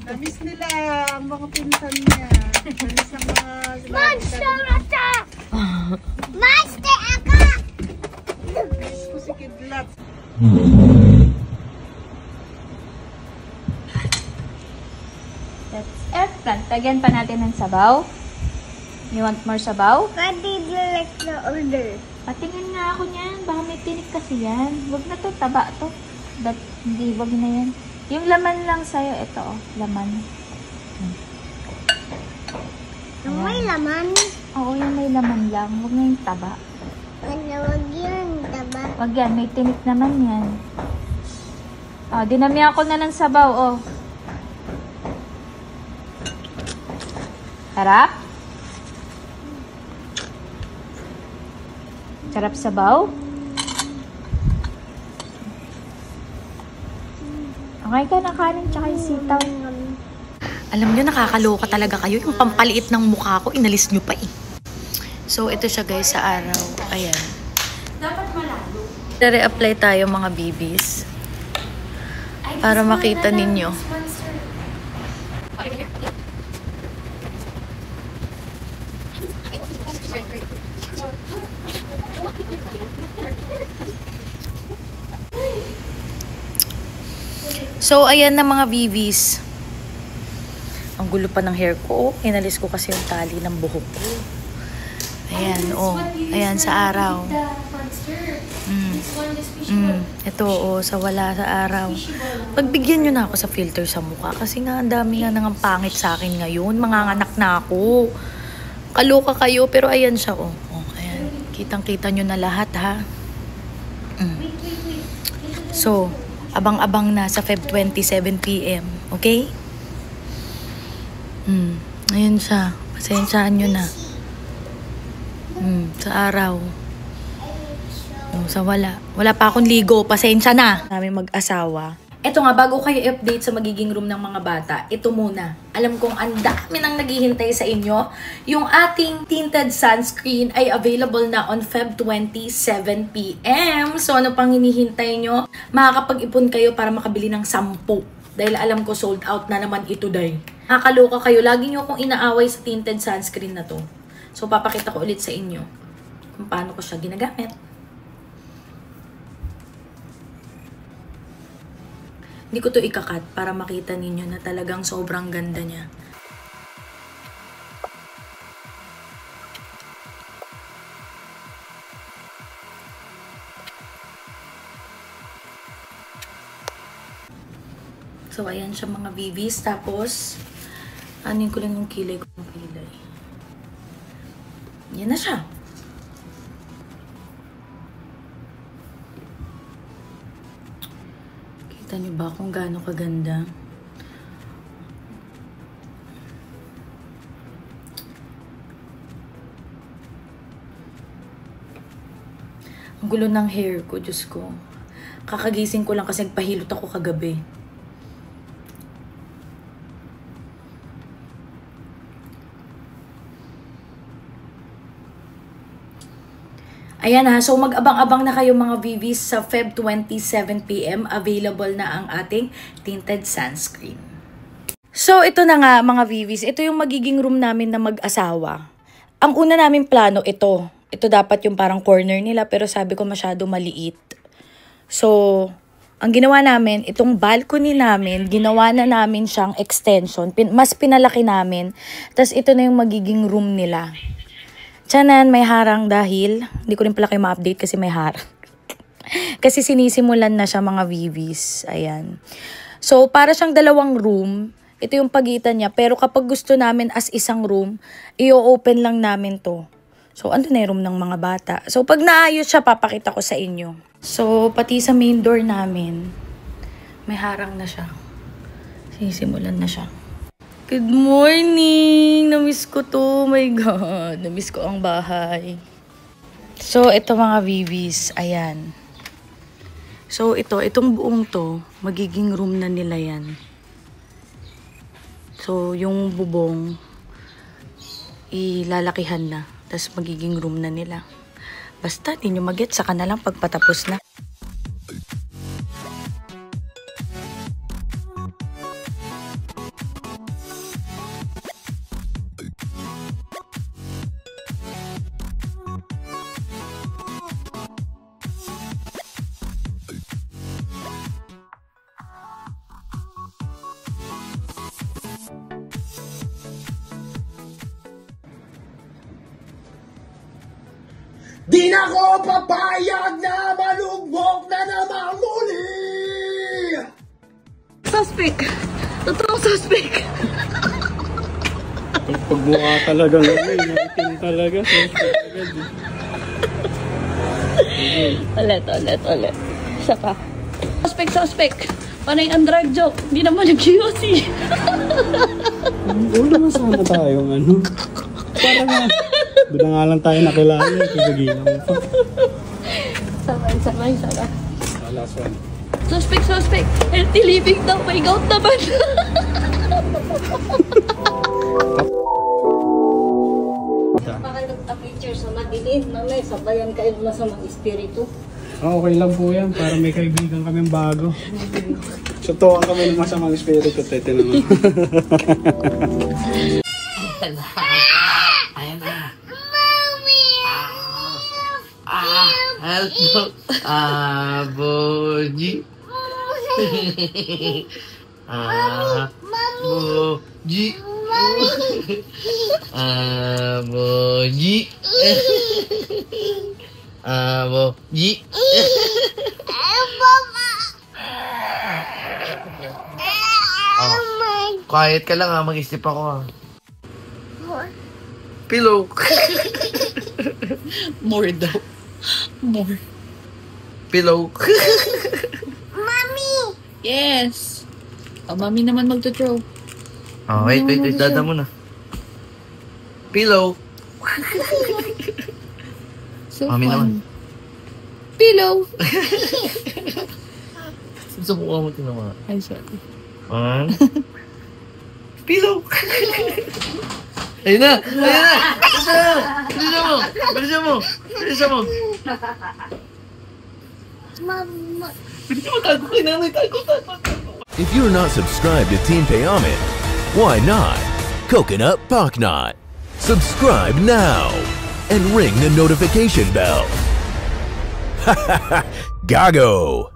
Namiss nila ang mga pinsan niya. Namiss ang mga... Monster attack! Monster attack! Namiss ko si Kidlat. That's eggplant. Lagyan pa natin ng sabaw. You want more sabaw? What did you like the order? Patingin nga ako niyan. Baka may tinik kasi yan. Huwag na to. Taba to. Hindi, wag na yan. Yung laman lang sa'yo. Ito, oh. Laman. Yung may laman? Oo, yung may laman lang. Huwag na yung taba. Wag yun, diba? Wag yan. May tinik naman yan. Oh, dinamihan ko na ng sabaw, oh. Sarap? Sarap sabaw? Okay ka na kanin tsaka yung sitaw. Alam nyo, nakakaloka talaga kayo. Yung pampaliit ng mukha ko, inalis nyo pa eh. So, ito siya guys sa araw. Ayan. Dapat malalo. Re-apply tayo mga bibis. Para makita ninyo. So, ayan na mga bibis. Ang gulo pa ng hair ko. Inalis ko kasi yung tali ng buhok ko. Ayan, oh. Ayan, sa araw. Ito, oh, sa wala sa araw. Pagbigyan nyo na ako sa filter sa mukha. Kasi nga, ang dami nga nang pangit sa akin ngayon. Manganganak na ako. Kaloka kayo, pero ayan siya, oh. Oh, ayan. Kitang-kita nyo na lahat, ha? So, abang-abang na sa Feb 27 PM. Okay? Ayun siya. Pasensyaan nyo na. Sa araw. Sa wala. Wala pa akong ligo. Pasensya na. Namin mag-asawa. Eto nga, bago kayo update sa magiging room ng mga bata, ito muna. Alam kong ang dami nang naghihintay sa inyo. Yung ating tinted sunscreen ay available na on Feb 27 PM. So ano pang hinihintay nyo? Makakapag-ipon kayo para makabili ng 10. Dahil alam ko sold out na naman ito dahil. Nakakaloka kayo. Lagi nyo akong inaaway sa tinted sunscreen na to. So papakita ko ulit sa inyo kung paano ko siya ginagamit. Hindi ko to ikakat para makita ninyo na talagang sobrang ganda niya. So, ayan siya mga bibis. Tapos, anin ko lang yung kilay ko. Yan na siya. Kita niyo ba kung gaano kaganda? Ang gulo ng hair ko, Diyos ko. Kakagising ko lang kasi nagpahilot ako kagabi. Ayan ha, so mag-abang-abang na kayo mga bibis sa Feb 27 PM. Available na ang ating tinted sunscreen. So ito na nga mga bibis, ito yung magiging room namin na mag-asawa. Ang una namin plano ito. Ito dapat yung parang corner nila pero sabi ko masyado maliit. So, ang ginawa namin, itong balcony namin, ginawa na namin siyang extension. Mas pinalaki namin. Tapos ito na yung magiging room nila. Tiyanan, may harang dahil, hindi ko rin pala kayo ma-update kasi may harang. Kasi sinisimulan na siya mga VVs. Ayan. So, para siyang dalawang room. Ito yung pagitan niya. Pero kapag gusto namin as isang room, i-open lang namin to. So, ano na yung room ng mga bata. So, pag naayos siya, papakita ko sa inyo. So, pati sa main door namin, may harang na siya. Sinisimulan na siya. Good morning! Namiss ko to. Oh my God. Namiss ko ang bahay. So, ito mga VVs. Ayan. So, itong buong to, magiging room na nila yan. So, yung bubong, ilalakihan na. Tapos, magiging room na nila. Basta, di nyo mag-get. Saka na lang pagpatapos na. Di na ko papayag na malugbok na namang muli! Suspect! Totoong suspect! Pagmukha talaga namin, natin talaga. Ulit. Isa pa. Suspect! Panay ang drug joke. Hindi naman nag-QC. Huwag naman sana tayong ano. Parang nga, doon na nga lang tayo nakilala. Pigagilan mo pa. Sabay. Last one. Suspect! Healthy living daw. May gout naman. Picture sa madilim, mamay, sabayan kayo na sa mga espiritu. Okay lang po yan, para may kaibigan kaming bago. Sutuan kami ng masamang espiritu, tete naman. Ayan na. Help mo. Boji. Boji. Boji. Boji. Quiet ka lang ha, mag-isip ako ha. Pillow. More daw. More. Pillow. Yes! Mami naman magto-throw. Oh, wait, dada mo na. Pillow. So Mami naman. Pillow! Sa mukha mo tinawa. Ay, sorry. One. Pillow. Ayun na! Bilisan mo! Mama. If you're not subscribed to Team Payaman, why not? Coconut Pocknot. Subscribe now and ring the notification bell. Gago!